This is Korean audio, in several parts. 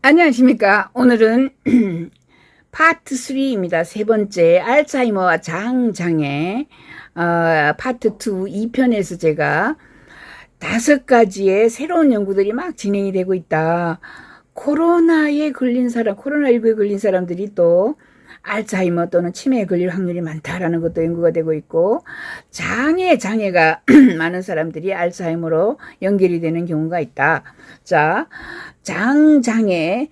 안녕하십니까. 오늘은 파트 3입니다. 세 번째 알츠하이머와 장장애 파트 2 2편에서 제가 5가지의 새로운 연구들이 막 진행이 되고 있다. 코로나19에 걸린 사람들이 또 알츠하이머 또는 치매에 걸릴 확률이 많다라는 것도 연구가 되고 있고, 장애가 많은 사람들이 알츠하이머로 연결이 되는 경우가 있다. 자, 장장애에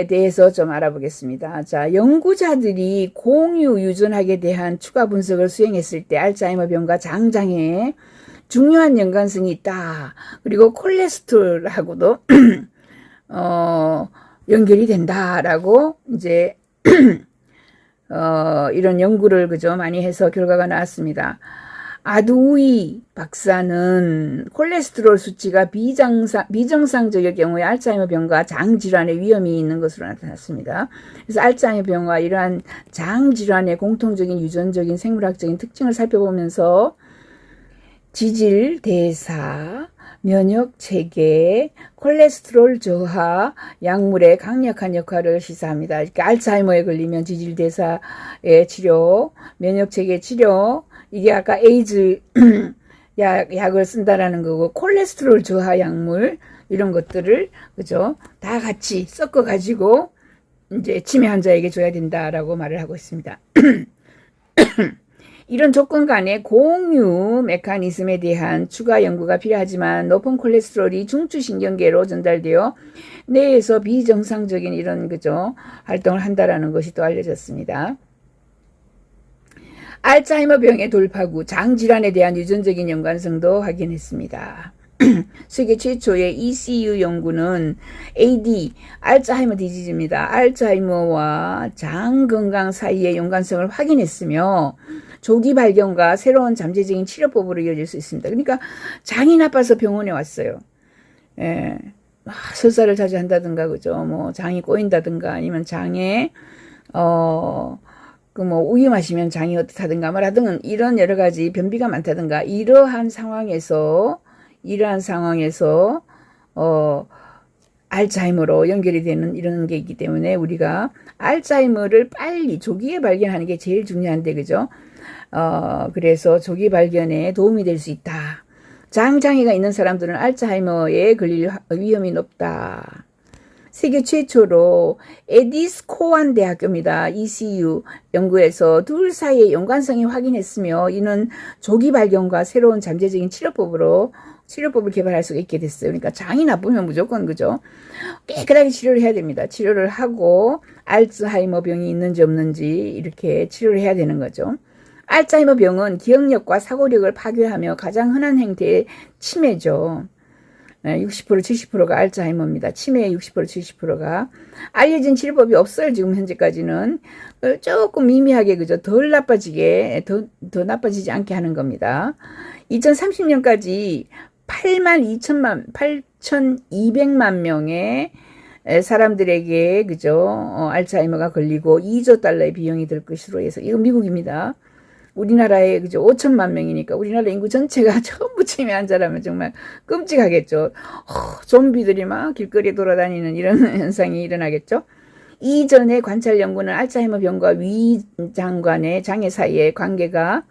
대해서 좀 알아보겠습니다. 자, 연구자들이 공유 유전학에 대한 추가 분석을 수행했을 때 알츠하이머병과 장장애에 중요한 연관성이 있다. 그리고 콜레스테롤하고도 연결이 된다라고 이제 이런 연구를 많이 해서 결과가 나왔습니다. 아두이 박사는 콜레스테롤 수치가 비정상적일 경우에 알츠하이머병과 장질환의 위험이 있는 것으로 나타났습니다. 그래서 알츠하이머병과 이러한 장질환의 공통적인 유전적인 생물학적인 특징을 살펴보면서 지질, 대사, 면역체계, 콜레스테롤 저하, 약물의 강력한 역할을 시사합니다. 그러니까 알츠하이머에 걸리면 지질, 대사의 치료, 면역체계 치료, 이게 아까 에이즈 약을 쓴다라는 거고, 콜레스테롤 저하 약물, 이런 것들을, 다 같이 섞어가지고, 이제 치매 환자에게 줘야 된다라고 말을 하고 있습니다. 이런 조건 간의 공유 메커니즘에 대한 추가 연구가 필요하지만 높은 콜레스테롤이 중추신경계로 전달되어 뇌에서 비정상적인 이런 활동을 한다라는 것이 또 알려졌습니다. 알츠하이머병의 돌파구, 장질환에 대한 유전적인 연관성도 확인했습니다. 세계 최초의 ECU 연구는 AD, 알츠하이머 디지즈입니다. 알츠하이머와 장 건강 사이의 연관성을 확인했으며 조기 발견과 새로운 잠재적인 치료법으로 이어질 수 있습니다. 그러니까 장이 나빠서 병원에 왔어요. 설사를 자주 한다든가, 장이 꼬인다든가, 아니면 장에, 우유 마시면 장이 어떻다든가 말하든 이런 여러 가지 변비가 많다든가, 이러한 상황에서, 알츠하이머로 연결이 되는 이런 게 있기 때문에 우리가 알츠하이머를 빨리 조기에 발견하는 게 제일 중요한데, 그래서 조기 발견에 도움이 될 수 있다. 장장애가 있는 사람들은 알츠하이머에 걸릴 위험이 높다. 세계 최초로 에디스 코안 대학교입니다. ECU 연구에서 둘 사이의 연관성이 확인했으며 이는 조기 발견과 새로운 잠재적인 치료법을 개발할 수가 있게 됐어요. 그러니까 장이 나쁘면 무조건 깨끗하게 치료를 해야 됩니다. 치료를 하고 알츠하이머 병이 있는지 없는지 이렇게 치료를 해야 되는 거죠. 알츠하이머 병은 기억력과 사고력을 파괴하며 가장 흔한 형태의 치매죠. 60% 70%가 알츠하이머입니다. 치매의 60% 70%가 알려진 치료법이 없어요. 지금 현재까지는 조금 미미하게 덜 나빠지게 더 나빠지지 않게 하는 겁니다. 2030년까지 8,200만 명의 사람들에게 알츠하이머가 걸리고 2조 달러의 비용이 들 것으로 해서, 이건 미국입니다. 우리나라에 5천만 명이니까 우리나라 인구 전체가 전부 치매 환자라면 정말 끔찍하겠죠. 좀비들이 막 길거리에 돌아다니는 이런 현상이 일어나겠죠. 이전의 관찰 연구는 알츠하이머 병과 위장 간의 장애 사이의 관계가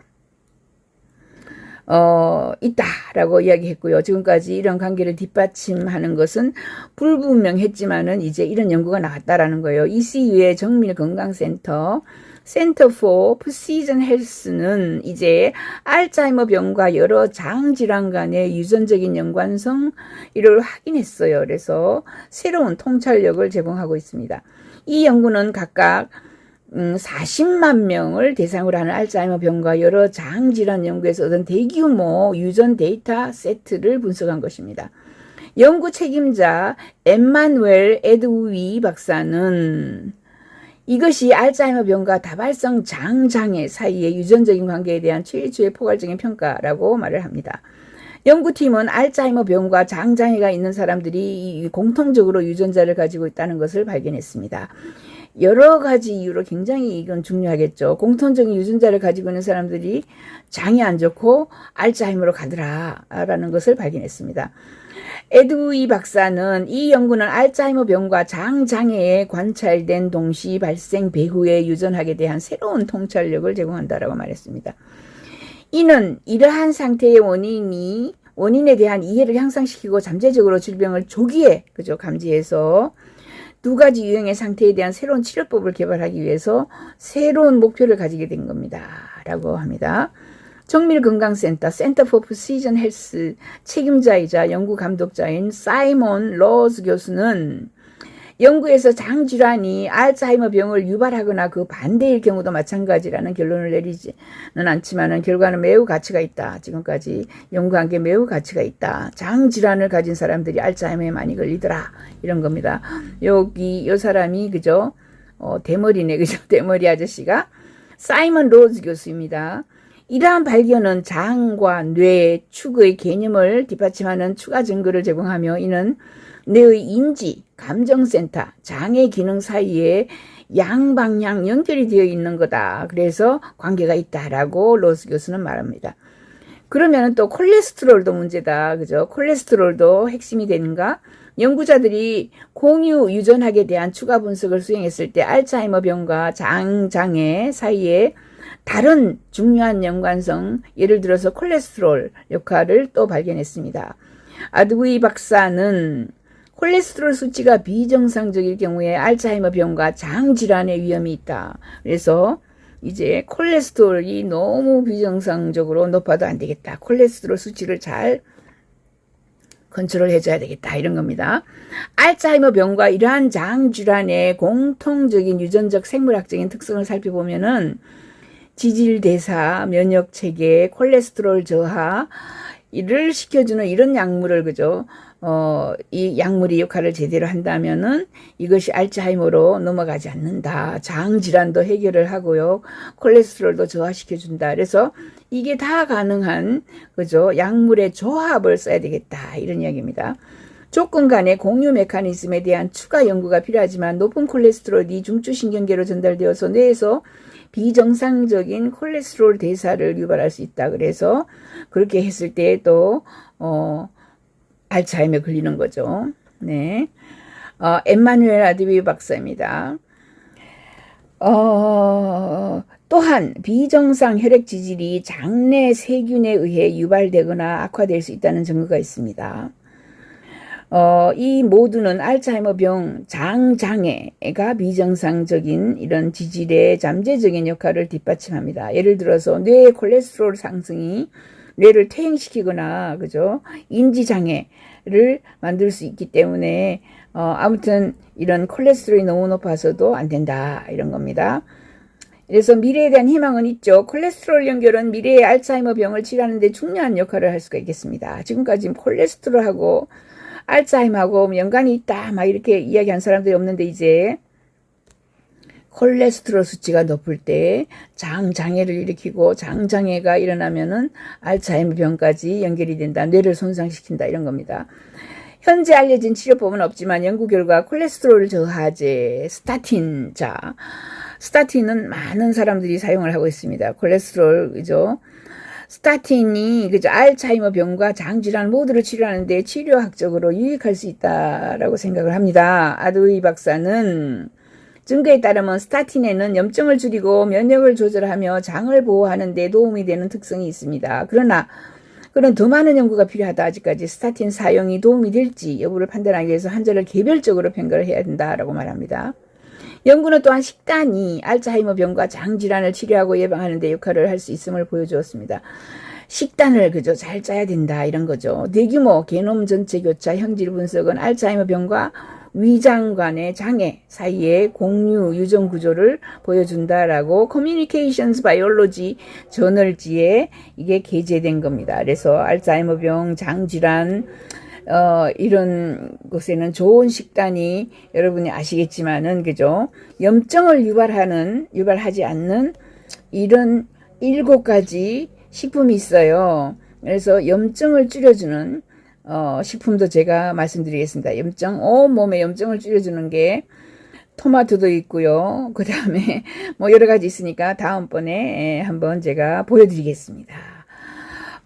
있다라고 이야기했고요. 지금까지 이런 관계를 뒷받침하는 것은 불분명했지만은 이제 이런 연구가 나왔다라는 거예요. ECU의 정밀 건강센터 Center for Precision Health는 이제 알츠하이머 병과 여러 장 질환 간의 유전적인 연관성 이를 확인했어요. 그래서 새로운 통찰력을 제공하고 있습니다. 이 연구는 각각 40만 명을 대상으로 하는 알츠하이머 병과 여러 장 질환 연구에서 얻은 대규모 유전 데이터 세트를 분석한 것입니다. 연구 책임자 엠마누엘 에드위 박사는 이것이 알츠하이머 병과 다발성 장장애 사이의 유전적인 관계에 대한 최초의 포괄적인 평가라고 말을 합니다. 연구팀은 알츠하이머 병과 장장애가 있는 사람들이 공통적으로 유전자를 가지고 있다는 것을 발견했습니다. 여러 가지 이유로 굉장히 이건 중요하겠죠. 공통적인 유전자를 가지고 있는 사람들이 장이 안 좋고 알츠하이머로 가더라라는 것을 발견했습니다. 에드위 박사는 이 연구는 알츠하이머 병과 장장애에 관찰된 동시 발생 배후의 유전학에 대한 새로운 통찰력을 제공한다라고 말했습니다. 이는 이러한 상태의 원인에 대한 이해를 향상시키고 잠재적으로 질병을 조기에 감지해서 두 가지 유형의 상태에 대한 새로운 치료법을 개발하기 위해서 새로운 목표를 가지게 된 겁니다. 라고 합니다. 정밀건강센터 센터 포 프시전 헬스 책임자이자 연구 감독자인 사이먼 로즈 교수는 연구에서 장질환이 알츠하이머 병을 유발하거나 그 반대일 경우도 마찬가지라는 결론을 내리지는 않지만 결과는 매우 가치가 있다. 지금까지 연구한 게 매우 가치가 있다. 장질환을 가진 사람들이 알츠하이머에 많이 걸리더라. 이런 겁니다. 요 사람이 대머리네. 대머리 아저씨가 사이먼 로즈 교수입니다. 이러한 발견은 장과 뇌, 축의 개념을 뒷받침하는 추가 증거를 제공하며 이는 뇌의 인지, 감정센터, 장의 기능 사이에 양방향 연결이 되어 있는 거다. 그래서 관계가 있다라고 로스 교수는 말합니다. 그러면 또 콜레스테롤도 문제다. 콜레스테롤도 핵심이 되는가? 연구자들이 공유 유전학에 대한 추가 분석을 수행했을 때 알츠하이머 병과 장장애 사이에 다른 중요한 연관성, 예를 들어서 콜레스테롤 역할을 또 발견했습니다. 아드위 박사는 콜레스테롤 수치가 비정상적일 경우에 알츠하이머 병과 장질환의 위험이 있다. 그래서 이제 콜레스테롤이 너무 비정상적으로 높아도 안 되겠다. 콜레스테롤 수치를 잘 컨트롤 해줘야 되겠다. 이런 겁니다. 알츠하이머 병과 이러한 장질환의 공통적인 유전적 생물학적인 특성을 살펴보면은 지질대사, 면역체계, 콜레스테롤 저하를 시켜주는 이런 약물을 이 약물이 역할을 제대로 한다면은 이것이 알츠하이머로 넘어가지 않는다. 장질환도 해결을 하고요. 콜레스테롤도 저하시켜준다. 그래서 이게 다 가능한 약물의 조합을 써야 되겠다. 이런 이야기입니다. 조건 간의 공유 메커니즘에 대한 추가 연구가 필요하지만 높은 콜레스테롤이 중추신경계로 전달되어서 뇌에서 비정상적인 콜레스테롤 대사를 유발할 수 있다. 그래서 그렇게 했을 때 또 알츠하이머에 걸리는 거죠. 네, 엠마누엘 아드위 박사입니다. 또한 비정상 혈액 지질이 장내 세균에 의해 유발되거나 악화될 수 있다는 증거가 있습니다. 이 모두는 알츠하이머 병, 장장애가 비정상적인 이런 지질의 잠재적인 역할을 뒷받침합니다. 예를 들어서 뇌의 콜레스테롤 상승이 뇌를 퇴행시키거나, 인지장애를 만들 수 있기 때문에, 아무튼 이런 콜레스테롤이 너무 높아서도 안 된다. 이런 겁니다. 그래서 미래에 대한 희망은 있죠. 콜레스테롤 연결은 미래의 알츠하이머 병을 치료하는 데 중요한 역할을 할 수가 있겠습니다. 지금까지 콜레스테롤하고 알츠하이머하고 연관이 있다 막 이렇게 이야기한 사람들이 없는데 이제 콜레스테롤 수치가 높을 때 장장애를 일으키고 장장애가 일어나면은 알츠하이머 병까지 연결이 된다. 뇌를 손상시킨다 이런 겁니다. 현재 알려진 치료법은 없지만 연구 결과 콜레스테롤 저하제 스타틴은 많은 사람들이 사용을 하고 있습니다. 콜레스테롤 스타틴이 알츠하이머 병과 장질환 모두를 치료하는데 치료학적으로 유익할 수 있다라고 생각을 합니다. 아드위 박사는 증거에 따르면 스타틴에는 염증을 줄이고 면역을 조절하며 장을 보호하는 데 도움이 되는 특성이 있습니다. 그러나 더 많은 연구가 필요하다. 아직까지 스타틴 사용이 도움이 될지 여부를 판단하기 위해서 환자를 개별적으로 평가를 해야 된다라고 말합니다. 연구는 또한 식단이 알츠하이머 병과 장질환을 치료하고 예방하는 데 역할을 할 수 있음을 보여주었습니다. 식단을 잘 짜야 된다 이런 거죠. 대규모 게놈 전체 교차 형질 분석은 알츠하이머 병과 위장 간의 장애 사이의 공유 유전 구조를 보여준다라고 커뮤니케이션스 바이올로지 저널지에 이게 게재된 겁니다. 그래서 알츠하이머 병, 장질환 이런 곳에는 좋은 식단이 여러분이 아시겠지만은 염증을 유발하지 않는 이런 7가지 식품이 있어요. 그래서 염증을 줄여주는 식품도 제가 말씀드리겠습니다. 온몸에 염증을 줄여주는 게 토마토도 있고요. 그 다음에 여러 가지 있으니까 다음번에 한번 제가 보여드리겠습니다.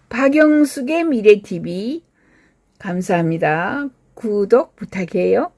박영숙의 미래TV 감사합니다. 구독 부탁해요.